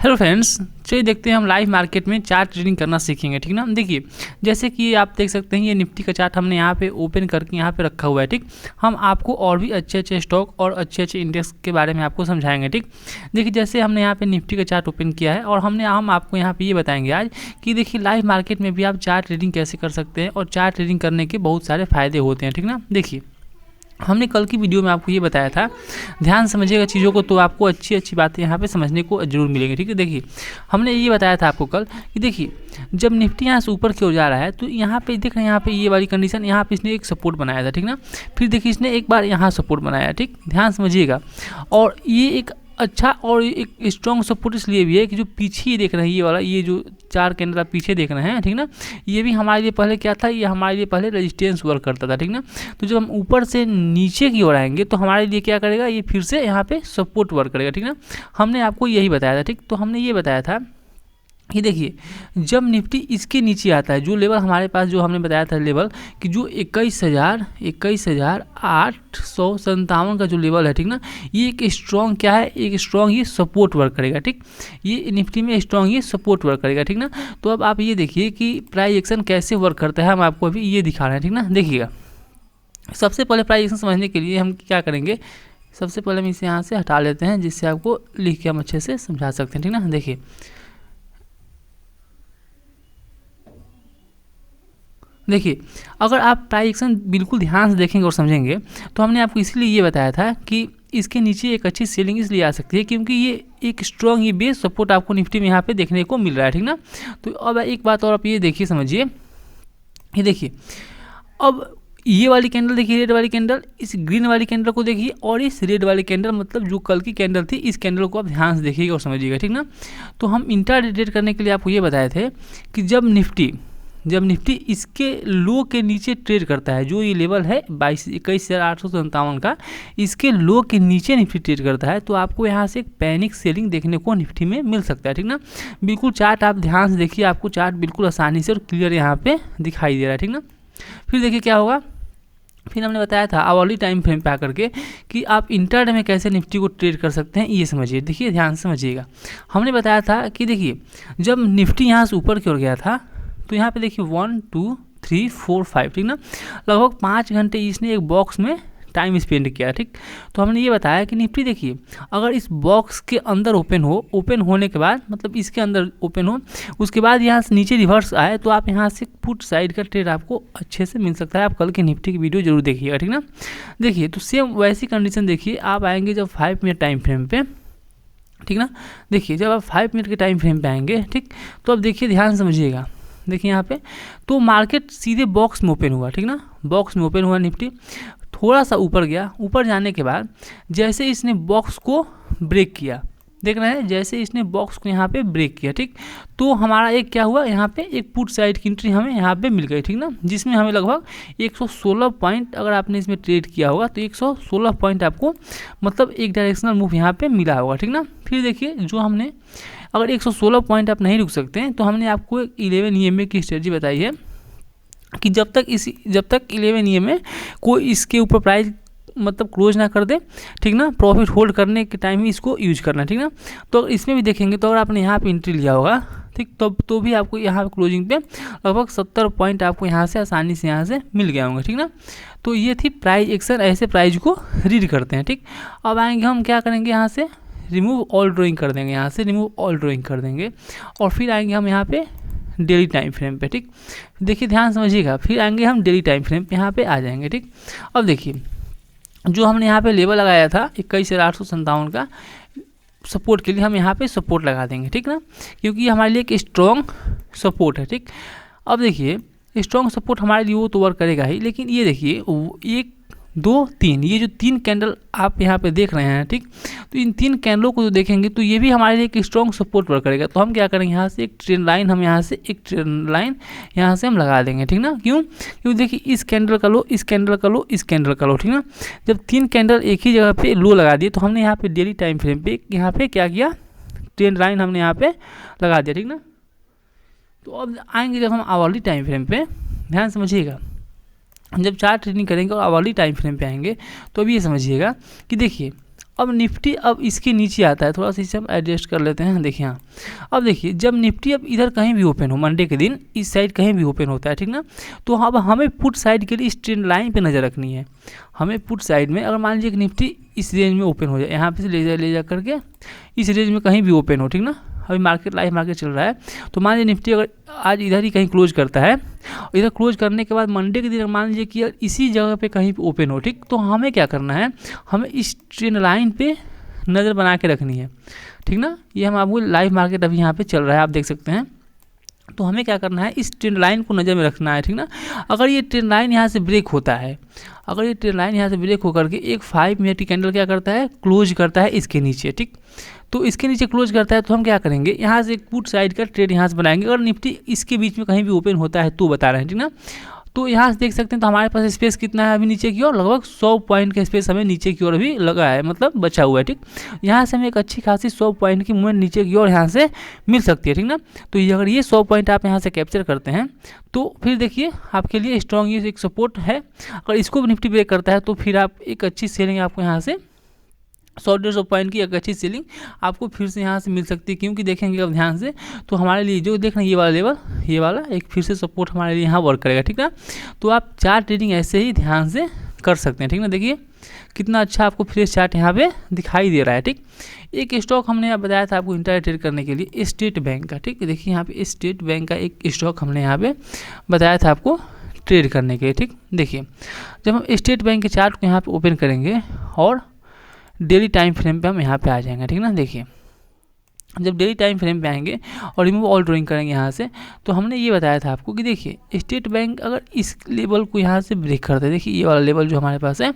Hello friends, चलिए देखते हैं हम लाइव मार्केट में चार्ट ट्रेडिंग करना सीखेंगे। ठीक ना। देखिए जैसे कि आप देख सकते हैं ये निफ्टी का चार्ट हमने यहाँ पे ओपन करके यहाँ पे रखा हुआ है। ठीक, हम आपको और भी अच्छे अच्छे स्टॉक और अच्छे अच्छे इंडेक्स के बारे में आपको समझाएंगे। ठीक, देखिए जैसे हमने यहाँ पे निफ्टी का चार्ट ओपन किया है और हम आपको यहाँ पे ये बताएंगे आज कि देखिए लाइव मार्केट में भी आप चार्ट ट्रेडिंग कैसे कर सकते हैं और चार्ट ट्रेडिंग करने के बहुत सारे फ़ायदे होते हैं। ठीक ना। देखिए हमने कल की वीडियो में आपको ये बताया था, ध्यान समझिएगा चीज़ों को तो आपको अच्छी अच्छी बातें यहाँ पे समझने को जरूर मिलेंगी। ठीक है, देखिए हमने ये बताया था आपको कल कि देखिए जब निफ्टी यहाँ से ऊपर की ओर जा रहा है तो यहाँ पे देख रहे हैं, यहाँ पे ये वाली कंडीशन, यहाँ पे इसने एक सपोर्ट बनाया था। ठीक ना। फिर देखिए इसने एक बार यहाँ सपोर्ट बनाया। ठीक, ध्यान समझिएगा। और ये एक अच्छा और एक स्ट्रॉन्ग सपोर्ट इसलिए भी है कि जो पीछे ये देख रहे हैं, ये वाला, ये जो चार कैंडल आप पीछे देख रहे हैं, ठीक ना, ये भी हमारे लिए पहले क्या था, ये हमारे लिए पहले रेजिस्टेंस वर्क करता था। ठीक ना। तो जब हम ऊपर से नीचे की ओर आएंगे तो हमारे लिए क्या करेगा, ये फिर से यहाँ पे सपोर्ट वर्क करेगा। ठीक ना। हमने आपको यही बताया था। ठीक, तो हमने ये बताया था कि देखिए जब निफ्टी इसके नीचे आता है, जो लेवल हमारे पास, जो हमने बताया था लेवल कि जो 21,857 का जो लेवल है, ठीक ना, ये एक स्ट्रॉन्ग क्या है, एक स्ट्रॉन्ग ये सपोर्ट वर्क करेगा। ठीक, ये निफ्टी में स्ट्रॉन्ग ये सपोर्ट वर्क करेगा। ठीक ना। तो अब आप ये देखिए कि प्राइस एक्शन कैसे वर्क करता है, हम आपको अभी ये दिखा रहे हैं। ठीक ना। देखिएगा सबसे पहले प्राइस एक्शन समझने के लिए हम क्या करेंगे, सबसे पहले हम इसे यहाँ से हटा लेते हैं जिससे आपको लिख के हम अच्छे से समझा सकते हैं। ठीक ना। देखिए अगर आप प्राइस एक्शन बिल्कुल ध्यान से देखेंगे और समझेंगे तो हमने आपको इसलिए ये बताया था कि इसके नीचे एक अच्छी सेलिंग इसलिए आ सकती है क्योंकि ये एक स्ट्रॉन्ग, ये बेस सपोर्ट आपको निफ्टी में यहाँ पे देखने को मिल रहा है। ठीक ना। तो अब एक बात और आप ये देखिए, समझिए, ये देखिए अब ये वाली कैंडल देखिए, रेड वाली कैंडल, इस ग्रीन वाली कैंडल को देखिए और इस रेड वाली कैंडल, मतलब जो कल की कैंडल थी, इस कैंडल को आप ध्यान से देखिएगा और समझिएगा। ठीक ना। तो हम इंट्राडे ट्रेड करने के लिए आपको ये बताए थे कि जब निफ्टी इसके लो के नीचे ट्रेड करता है, जो ये लेवल है 21,857 का, इसके लो के नीचे निफ्टी ट्रेड करता है तो आपको यहाँ से एक पैनिक सेलिंग देखने को निफ्टी में मिल सकता है। ठीक ना। बिल्कुल चार्ट आप ध्यान से देखिए, आपको चार्ट बिल्कुल आसानी से और क्लियर यहाँ पे दिखाई दे रहा है। ठीक ना। फिर देखिए क्या होगा, फिर हमने बताया था आवरली टाइम फ्रेम पे आकर के कि आप इंट्राडे में कैसे निफ्टी को ट्रेड कर सकते हैं, ये समझिए। देखिए ध्यान से समझिएगा, हमने बताया था कि देखिए जब निफ्टी यहाँ से ऊपर की ओर गया था तो यहाँ पे देखिए 1 2 3 4 5, ठीक ना, लगभग 5 घंटे इसने एक बॉक्स में टाइम स्पेंड किया। ठीक, तो हमने ये बताया कि निफ्टी देखिए अगर इस बॉक्स के अंदर ओपन होने के बाद, मतलब इसके अंदर ओपन हो, उसके बाद यहाँ से नीचे रिवर्स आए तो आप यहाँ से पुट साइड का ट्रेड आपको अच्छे से मिल सकता है। आप कल के निफ्टी की वीडियो जरूर देखिएगा। ठीक ना। देखिए तो सेम वैसी कंडीशन देखिए आप आएंगे जब 5 मिनट टाइम फ्रेम पे। ठीक ना। देखिए जब आप 5 मिनट के टाइम फ्रेम पे आएंगे, ठीक, तो अब देखिए ध्यान समझिएगा, देखिए यहाँ पे तो मार्केट सीधे बॉक्स में ओपन हुआ। ठीक ना, बॉक्स में ओपन हुआ, निफ्टी थोड़ा सा ऊपर गया, ऊपर जाने के बाद जैसे इसने बॉक्स को ब्रेक किया, देख रहे हैं, जैसे इसने बॉक्स को यहाँ पे ब्रेक किया, ठीक, तो हमारा एक क्या हुआ, यहाँ पे एक पुट साइड की एंट्री हमें यहाँ पे मिल गई। ठीक ना, जिसमें हमें लगभग 116 पॉइंट, अगर आपने इसमें ट्रेड किया होगा तो 116 पॉइंट आपको, मतलब एक डायरेक्शनल मूव यहाँ पे मिला होगा। ठीक ना। फिर देखिए जो हमने, अगर 116 पॉइंट आप नहीं रुक सकते हैं तो हमने आपको 11 EMA की स्ट्रेटजी बताई है कि जब तक 11 EMA कोई इसके ऊपर प्राइस मतलब क्लोज ना कर दे, ठीक ना, प्रॉफिट होल्ड करने के टाइम ही इसको यूज करना। ठीक ना। तो इसमें भी देखेंगे तो अगर आपने यहाँ पे एंट्री लिया होगा, ठीक, तो भी आपको यहाँ पे क्लोजिंग पे लगभग 70 पॉइंट आपको यहाँ से आसानी से यहाँ से मिल गया होंगे। ठीक ना। तो ये थी प्राइस एक्शन, ऐसे प्राइस को रीड करते हैं। ठीक, अब आएंगे हम क्या करेंगे, यहाँ से रिमूव ऑल ड्राइंग कर देंगे, यहाँ से रिमूव ऑल ड्राइंग कर देंगे और फिर आएंगे हम यहाँ पे डेली टाइम फ्रेम पे। ठीक, देखिए ध्यान समझिएगा, फिर आएंगे हम डेली टाइम फ्रेम पे, यहाँ पे आ जाएंगे। ठीक, अब देखिए जो हमने यहाँ पे लेवल लगाया था 21,857 का सपोर्ट के लिए, हम यहाँ पे सपोर्ट लगा देंगे। ठीक ना, क्योंकि ये हमारे लिए एक स्ट्रॉन्ग सपोर्ट है। ठीक, अब देखिए स्ट्रॉन्ग सपोर्ट हमारे लिए वो तो वर्क करेगा ही, लेकिन ये देखिए 1 2 3, ये जो 3 कैंडल आप यहाँ पे देख रहे हैं, ठीक, तो इन 3 कैंडलों को जो देखेंगे तो ये भी हमारे लिए एक स्ट्रॉन्ग सपोर्ट वर्क करेगा। तो हम क्या करेंगे, यहाँ से एक ट्रेंड लाइन, हम यहाँ से एक ट्रेंड लाइन यहाँ से हम लगा देंगे। ठीक ना, क्यों देखिए इस कैंडल का लो, इस कैंडल का लो, इस कैंडल का लो। ठीक ना, जब 3 कैंडल एक ही जगह पे लो लगा दिए तो हमने यहाँ पे डेली टाइम फ्रेम पे यहाँ पे क्या किया, ट्रेंड लाइन हमने यहाँ पे लगा दिया। ठीक ना। तो अब आएंगे जब हम आवरली टाइम फ्रेम पे, ध्यान समझिएगा, जब चार्ट ट्रेडिंग करेंगे और आवरली टाइम फ्रेम पे आएंगे तो अब ये समझिएगा कि देखिए अब निफ्टी अब इसके नीचे आता है, थोड़ा सा इसे हम एडजस्ट कर लेते हैं। देखिए हाँ, अब देखिए जब निफ्टी अब इधर कहीं भी ओपन हो, मंडे के दिन इस साइड कहीं भी ओपन होता है, ठीक ना, तो अब हमें पुट साइड के लिए इस ट्रेंड लाइन पे नज़र रखनी है। हमें पुट साइड में अगर मान लीजिए कि निफ्टी इस रेंज में ओपन हो जाए, यहाँ पे से ले जा करके इस रेंज में कहीं भी ओपन हो, ठीक ना, अभी मार्केट लाइव मार्केट चल रहा है, तो मान लीजिए निफ्टी अगर आज इधर ही कहीं क्लोज करता है, इधर क्लोज करने के बाद मंडे के दिन मान लीजिए कि इसी जगह पे कहीं पे ओपन हो, ठीक, तो हमें क्या करना है, हमें इस ट्रेंड लाइन पे नज़र बना के रखनी है, ठीक ना। ये हम आपको लाइव मार्केट अभी यहाँ पे चल रहा है, आप देख सकते हैं। तो हमें क्या करना है, इस ट्रेंड लाइन को नज़र में रखना है, ठीक ना। अगर ये ट्रेंड लाइन यहाँ से ब्रेक होता है, अगर ये ट्रेंड लाइन यहाँ से ब्रेक होकर के एक 5 मिनट की कैंडल क्या करता है, क्लोज करता है इसके नीचे, ठीक, तो इसके नीचे क्लोज करता है, तो हम क्या करेंगे, यहाँ से एक पुट साइड का ट्रेड यहाँ से बनाएंगे। अगर निफ्टी इसके बीच में कहीं भी ओपन होता है तो बता रहे हैं, ठीक ना। तो यहाँ से देख सकते हैं, तो हमारे पास स्पेस कितना है अभी नीचे की ओर, लगभग 100 पॉइंट का स्पेस हमें नीचे की ओर अभी लगा है, मतलब बचा हुआ है, ठीक। यहाँ से हमें एक अच्छी खासी 100 पॉइंट की मूवमेंट नीचे की ओर यहाँ से मिल सकती है, ठीक ना। तो ये अगर ये 100 पॉइंट आप यहाँ से कैप्चर करते हैं तो फिर देखिए आपके लिए स्ट्रॉन्ग ये एक सपोर्ट है। अगर इसको भी निफ्टी ब्रेक करता है तो फिर आप एक अच्छी सेलिंग आपको यहाँ से 100-150 पॉइंट की एक अच्छी सेलिंग आपको फिर से यहाँ से मिल सकती है। क्योंकि देखेंगे अब ध्यान से, तो हमारे लिए जो देखना ये वाला लेवल, ये वाला एक फिर से सपोर्ट हमारे लिए यहाँ वर्क करेगा, ठीक ना। तो आप चार्ट ट्रेडिंग ऐसे ही ध्यान से कर सकते हैं, ठीक ना। देखिए कितना अच्छा आपको फ्रेश चार्ट यहाँ पे दिखाई दे रहा है, ठीक। एक स्टॉक हमने बताया था आपको इंट्राडे ट्रेड करने के लिए, स्टेट बैंक का, ठीक। देखिए यहाँ पे स्टेट बैंक का एक स्टॉक हमने यहाँ पे बताया था आपको ट्रेड करने के लिए, ठीक। देखिए जब हम स्टेट बैंक के चार्ट को यहाँ पे ओपन करेंगे और डेली टाइम फ्रेम पे हम यहाँ पे आ जाएंगे, ठीक ना। देखिए जब डेली टाइम फ्रेम पे आएंगे और रिमूव ऑल ड्राइंग करेंगे यहाँ से, तो हमने ये बताया था आपको कि देखिए स्टेट बैंक अगर इस लेवल को यहाँ से ब्रेक करते हैं, देखिए ये वाला लेवल जो हमारे पास है,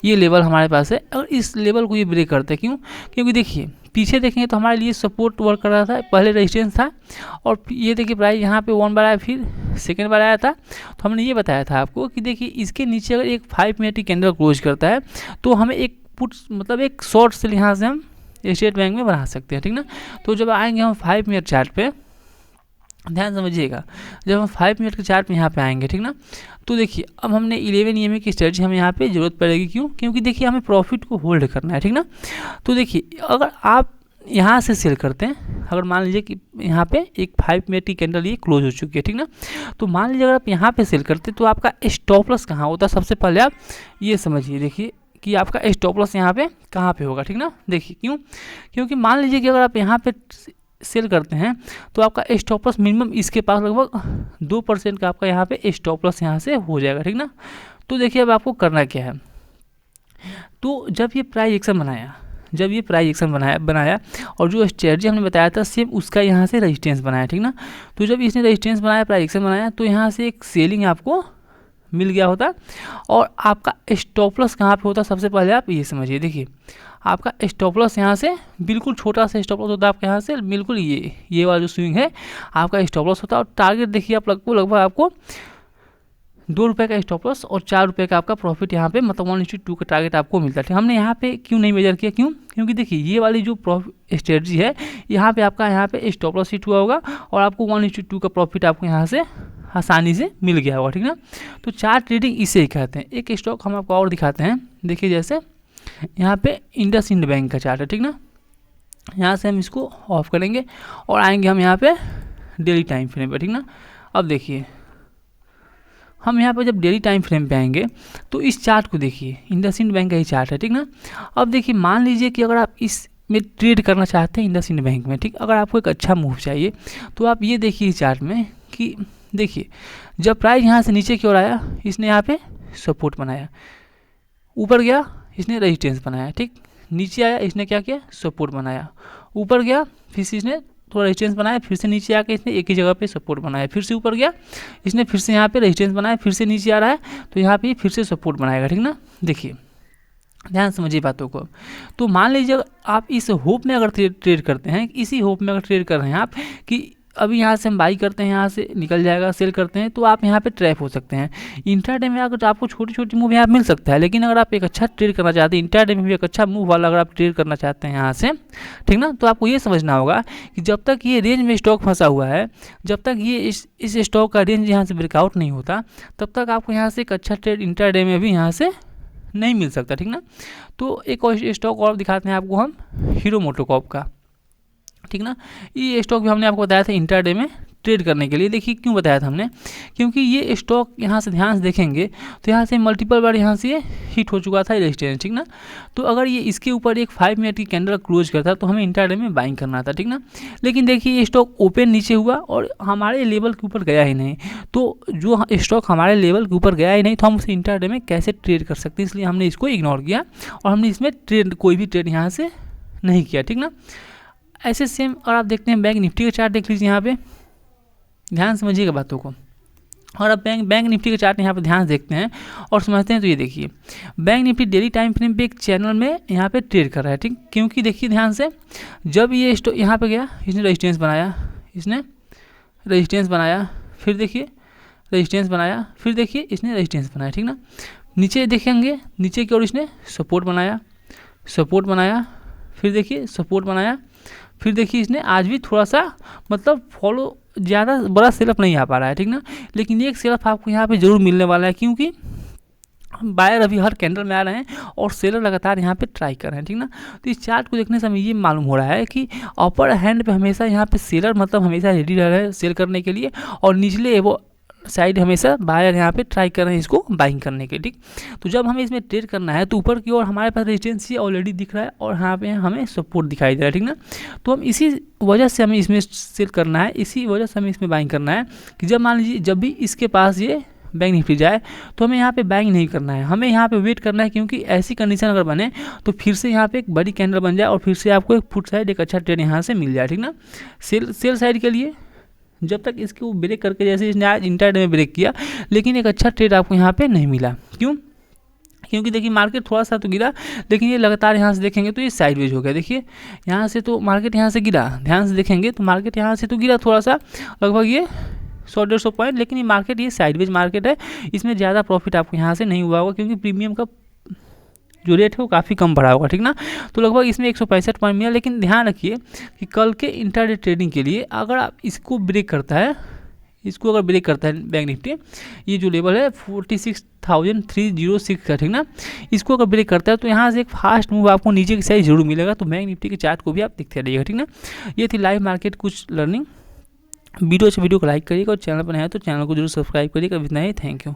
ये लेवल हमारे पास है, अगर इस लेवल को ये ब्रेक करते हैं, क्यों, क्योंकि देखिए पीछे देखेंगे तो हमारे लिए सपोर्ट वर्क कर रहा था, पहले रेजिस्टेंस था, और ये देखिए प्राइस यहाँ पे 1 बार आया, फिर सेकेंड बार आया था। तो हमने ये बताया था आपको कि देखिए इसके नीचे अगर एक 5 मिनट की कैंडल क्लोज करता है तो हमें एक पुट मतलब एक शॉर्ट सेल यहाँ से हम स्टेट बैंक में बना सकते हैं, ठीक ना। तो जब आएंगे हम 5 मिनट चार्ट पे, ध्यान समझिएगा, जब हम 5 मिनट के चार्ट में यहाँ पे आएंगे, ठीक ना, तो देखिए अब हमने 11 EMA की स्ट्रेटजी हमें यहाँ पे ज़रूरत पड़ेगी। क्यों, क्योंकि देखिए हमें प्रॉफिट को होल्ड करना है, ठीक ना। तो देखिए अगर आप यहाँ से सेल करते हैं, अगर मान लीजिए कि यहाँ पे एक 5 मिनट की कैंडल ये क्लोज हो चुकी है, ठीक ना, तो मान लीजिए अगर आप यहाँ पे सेल करते तो आपका स्टॉप लॉस कहाँ होता, सबसे पहले आप ये समझिए, देखिए कि आपका स्टॉप लॉस यहाँ पे कहाँ पे होगा, ठीक ना। देखिए क्यों, क्योंकि मान लीजिए कि अगर आप यहाँ पे सेल करते हैं तो आपका स्टॉप लॉस मिनिमम इसके पास लगभग 2% का आपका यहाँ पे स्टॉप लॉस यहाँ से हो जाएगा, ठीक ना। तो देखिए अब आपको करना क्या है, तो जब ये प्राइस एक्शन बनाया और जो स्ट्रेटजी हमने बताया था सेम उसका यहाँ से रेजिस्टेंस बनाया, ठीक ना। तो जब इसने रेजिस्टेंस बनाया, प्राइस एक्शन बनाया, तो यहाँ से एक सेलिंग आपको मिल गया होता और आपका स्टॉप लॉस कहाँ पे होता, सबसे पहले आप ये समझिए। देखिए आपका स्टॉप लॉस यहाँ से बिल्कुल छोटा सा स्टॉप लॉस होता है आपके यहाँ से, बिल्कुल ये वाला जो स्विंग है आपका स्टॉप लॉस होता है। और टारगेट देखिए आप लगभग आपको 2 रुपये का स्टॉप लॉस और 4 रुपये का आपका प्रॉफिट यहाँ पे, मतलब 1:2 का टारगेट आपको मिलता है। हमने यहाँ पे क्यों नहीं मेजर किया, क्यों, क्योंकि देखिए ये वाली जो स्ट्रेटजी है यहाँ पे आपका यहाँ पे स्टॉप लॉस हिट हुआ होगा और आपको 1:2 का प्रॉफिट आपको यहाँ से आसानी से मिल गया होगा, ठीक ना। तो चार्ट ट्रेडिंग इसे ही कहते हैं। एक स्टॉक हम आपको और दिखाते हैं, देखिए जैसे यहाँ पे इंडसइंड बैंक का चार्ट है, ठीक ना। यहाँ से हम इसको ऑफ करेंगे और आएंगे हम यहाँ पे डेली टाइम फ्रेम पे, ठीक ना। अब देखिए हम यहाँ पर जब डेली टाइम फ्रेम पे आएंगे तो इस चार्ट को देखिए, इंडसइंड बैंक का ही चार्ट है, ठीक ना। अब देखिए मान लीजिए कि अगर आप इस में ट्रेड करना चाहते हैं इंडसइंड बैंक में, ठीक, अगर आपको एक अच्छा मूव चाहिए तो आप ये देखिए इस चार्ट में कि देखिए जब प्राइस यहाँ से नीचे की ओर आया, इसने यहाँ पे सपोर्ट बनाया, ऊपर गया इसने रेजिस्टेंस बनाया, ठीक, नीचे आया इसने क्या किया, सपोर्ट बनाया, ऊपर गया फिर से इसने थोड़ा रेजिस्टेंस बनाया, फिर से नीचे आके इसने एक ही जगह पे सपोर्ट बनाया, फिर से ऊपर गया इसने फिर से यहाँ पे रेजिस्टेंस बनाया, फिर से नीचे आ रहा है तो यहाँ पे फिर से सपोर्ट बनाएगा, ठीक ना। देखिए ध्यान समझिए बातों को। तो मान लीजिए आप इस होप में अगर ट्रेड करते हैं, इसी होप में अगर ट्रेड कर रहे हैं आप कि अभी यहाँ से हम बाई करते हैं, यहाँ से निकल जाएगा, सेल करते हैं, तो आप यहाँ पे ट्रैप हो सकते हैं। इंट्राडे में अगर आपको छोटी छोटी मूव यहाँ मिल सकता है, लेकिन अगर आप एक अच्छा ट्रेड करना चाहते हैं, इंट्राडे में भी एक अच्छा मूव वाला अगर आप ट्रेड करना चाहते हैं यहाँ से, ठीक ना, तो आपको ये समझना होगा कि जब तक ये रेंज में स्टॉक फंसा हुआ है, जब तक ये इस स्टॉक का रेंज यहाँ से ब्रेकआउट नहीं होता, तब तक आपको यहाँ से एक अच्छा ट्रेड इंट्राडे में भी यहाँ से नहीं मिल सकता, ठीक ना। तो एक और स्टॉक और दिखाते हैं आपको हम, हीरो मोटोकॉर्प का, ठीक ना। ये स्टॉक भी हमने आपको बताया था इंट्राडे में ट्रेड करने के लिए। देखिए क्यों बताया था हमने, क्योंकि ये स्टॉक यहाँ से ध्यान से देखेंगे तो यहाँ से मल्टीपल बार यहाँ से हिट हो चुका था रेजिस्टेंस, ठीक ना। तो अगर ये इसके ऊपर एक 5 मिनट की कैंडल क्लोज करता तो हमें इंट्राडे में बाइंग करना था, ठीक ना। लेकिन देखिए ये स्टॉक ओपन नीचे हुआ और हमारे लेवल के ऊपर गया ही नहीं। तो जो स्टॉक हमारे लेवल के ऊपर गया ही नहीं तो हम उसे इंट्राडे में कैसे ट्रेड कर सकते हैं, इसलिए हमने इसको इग्नोर किया और हमने इसमें ट्रेड कोई भी ट्रेड यहाँ से नहीं किया, ठीक ना। ऐसे सेम और आप देखते हैं बैंक निफ्टी का चार्ट देख लीजिए, यहाँ पे ध्यान समझिएगा बातों को। और अब बैंक निफ्टी का चार्ट यहाँ पे ध्यान से देखते हैं और समझते हैं। तो ये देखिए bank Nifty daily time frame पे एक चैनल में यहाँ पे ट्रेड कर रहा है, ठीक। क्योंकि देखिए ध्यान से, जब ये स्टॉक यहाँ पे गया, इसने रेजिस्टेंस बनाया, फिर देखिए रेजिस्टेंस बनाया, फिर देखिए इसने रेजिस्टेंस बनाया, ठीक ना। नीचे देखेंगे, नीचे की ओर इसने सपोर्ट बनाया, फिर देखिए सपोर्ट बनाया, फिर देखिए इसने आज भी थोड़ा सा मतलब फॉलो, ज़्यादा बड़ा सेलअप नहीं आ पा रहा है, ठीक ना। लेकिन एक सेलअप आपको यहाँ पे ज़रूर मिलने वाला है, क्योंकि बायर अभी हर कैंडल में आ रहे हैं और सेलर लगातार यहाँ पे ट्राई कर रहे हैं, ठीक ना। तो इस चार्ट को देखने से हमें ये मालूम हो रहा है कि अपर हैंड पे हमेशा यहाँ पे सेलर मतलब हमेशा रेडी रह रहे हैं सेल करने के लिए, और निचले वो साइड हमेशा बायर यहाँ पे ट्राई कर रहे हैं इसको बाइंग करने के, ठीक। तो जब हमें इसमें ट्रेड करना है तो ऊपर की ओर हमारे पास रेजिस्टेंस ऑलरेडी दिख रहा है और यहाँ पे हमें सपोर्ट दिखाई दे रहा है, ठीक ना। तो हम इसी वजह से हमें इसमें सेल करना है, इसी वजह से हमें इसमें बाइंग करना है कि जब मान लीजिए जब भी इसके पास ये बैंक निफ्टी जाए तो हमें यहाँ पे बाइंग नहीं करना है, हमें यहाँ पे वेट करना है। क्योंकि ऐसी कंडीशन अगर बने तो फिर से यहाँ पे एक बड़ी कैंडल बन जाए और फिर से आपको एक फुट साइड एक अच्छा ट्रेड यहाँ से मिल जाए, ठीक ना। सेल साइड के लिए जब तक इसके वो ब्रेक करके, जैसे इसने आज इंट्राडे में ब्रेक किया, लेकिन एक अच्छा ट्रेड आपको यहाँ पे नहीं मिला। क्यों? क्योंकि देखिए मार्केट थोड़ा सा तो गिरा, लेकिन ये लगातार यहाँ से देखेंगे तो ये साइडवेज हो गया। देखिए यहाँ से तो मार्केट यहाँ से गिरा, ध्यान से देखेंगे तो मार्केट यहाँ से तो गिरा थोड़ा सा, लगभग ये 100-150 पॉइंट, लेकिन ये मार्केट ये साइडवेज मार्केट है, इसमें ज़्यादा प्रॉफिट आपको यहाँ से नहीं हुआ होगा, क्योंकि प्रीमियम का जो रेट है वो काफ़ी कम बढ़ा होगा, ठीक ना। तो लगभग इसमें 165 पॉइंट मिला। लेकिन ध्यान रखिए कि कल के इंट्राडे ट्रेडिंग के लिए अगर आप इसको ब्रेक करता है बैंक निफ्टी, ये जो लेवल है 46,306 का, ठीक ना, इसको अगर ब्रेक करता है तो यहाँ से एक फास्ट मूव आपको नीचे की साइड जरूर मिलेगा। तो बैंक निफ्टी के चार्ट को भी आप देखते रहिएगा, ठीक ना। ये थी लाइव मार्केट कुछ लर्निंग। वीडियो को लाइक करिएगा और चैनल पर नया है तो चैनल को जरूर सब्सक्राइब करिएगा। इतना ही, थैंक यू।